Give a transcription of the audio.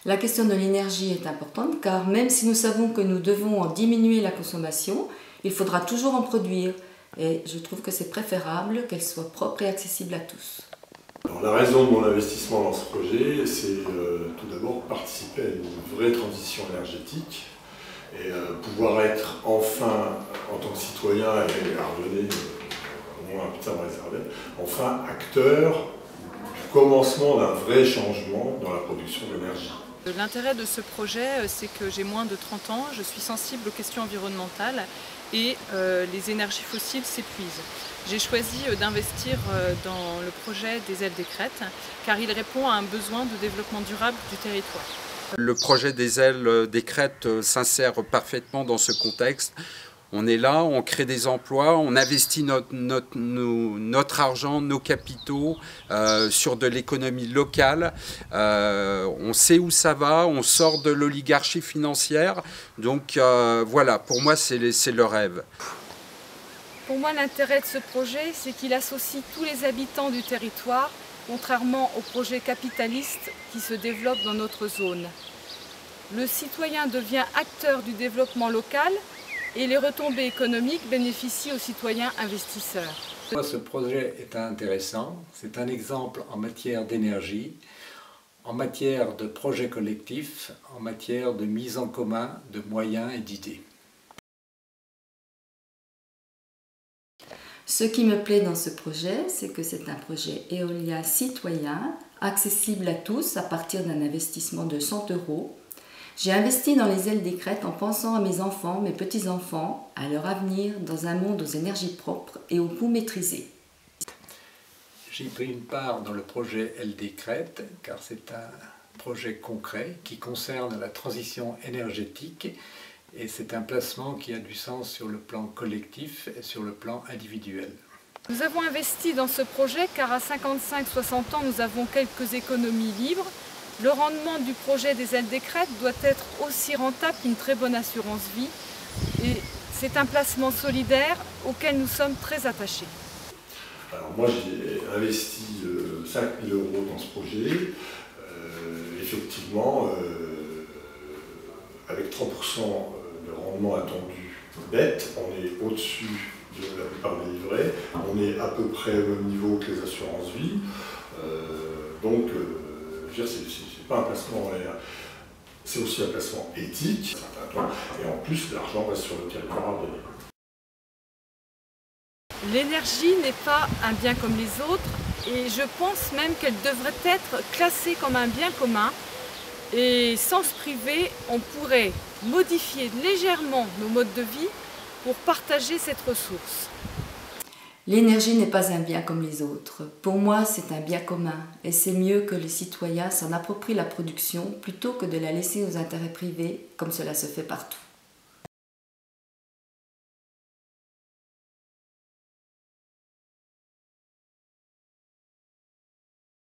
La question de l'énergie est importante car même si nous savons que nous devons en diminuer la consommation, il faudra toujours en produire et je trouve que c'est préférable qu'elle soit propre et accessible à tous. Alors, la raison de mon investissement dans ce projet, c'est tout d'abord participer à une vraie transition énergétique et pouvoir être enfin, en tant que citoyen et Ardennais, au moins un petit temps réservé, enfin acteur du commencement d'un vrai changement dans la production d'énergie. L'intérêt de ce projet, c'est que j'ai moins de 30 ans, je suis sensible aux questions environnementales et les énergies fossiles s'épuisent. J'ai choisi d'investir dans le projet des Ailes des Crêtes car il répond à un besoin de développement durable du territoire. Le projet des Ailes des Crêtes s'insère parfaitement dans ce contexte. On est là, on crée des emplois, on investit notre argent, nos capitaux sur de l'économie locale. On sait où ça va, on sort de l'oligarchie financière. Donc voilà, pour moi c'est le rêve. Pour moi, l'intérêt de ce projet, c'est qu'il associe tous les habitants du territoire, contrairement aux projets capitalistes qui se développent dans notre zone. Le citoyen devient acteur du développement local et les retombées économiques bénéficient aux citoyens investisseurs. Ce projet est intéressant, c'est un exemple en matière d'énergie, en matière de projets collectifs, en matière de mise en commun de moyens et d'idées. Ce qui me plaît dans ce projet, c'est que c'est un projet éolien citoyen, accessible à tous à partir d'un investissement de 100 €. J'ai investi dans les Ailes des Crêtes en pensant à mes enfants, mes petits-enfants, à leur avenir dans un monde aux énergies propres et aux coûts maîtrisés. J'ai pris une part dans le projet Ailes des Crêtes car c'est un projet concret qui concerne la transition énergétique et c'est un placement qui a du sens sur le plan collectif et sur le plan individuel. Nous avons investi dans ce projet car à 55-60 ans, nous avons quelques économies libres. Le rendement du projet des Ailes des Crêtes doit être aussi rentable qu'une très bonne assurance vie et c'est un placement solidaire auquel nous sommes très attachés. Alors moi j'ai investi 5 000 € dans ce projet, effectivement avec 30% de rendement attendu net, on est au-dessus de la plupart des livrets, on est à peu près au même niveau que les assurances vie, donc c'est pas un placement, c'est aussi un placement éthique, et en plus l'argent reste sur le territoire ardennais. L'énergie n'est pas un bien comme les autres et je pense même qu'elle devrait être classée comme un bien commun et sans se priver, on pourrait modifier légèrement nos modes de vie pour partager cette ressource. L'énergie n'est pas un bien comme les autres. Pour moi, c'est un bien commun et c'est mieux que les citoyens s'en approprient la production plutôt que de la laisser aux intérêts privés comme cela se fait partout.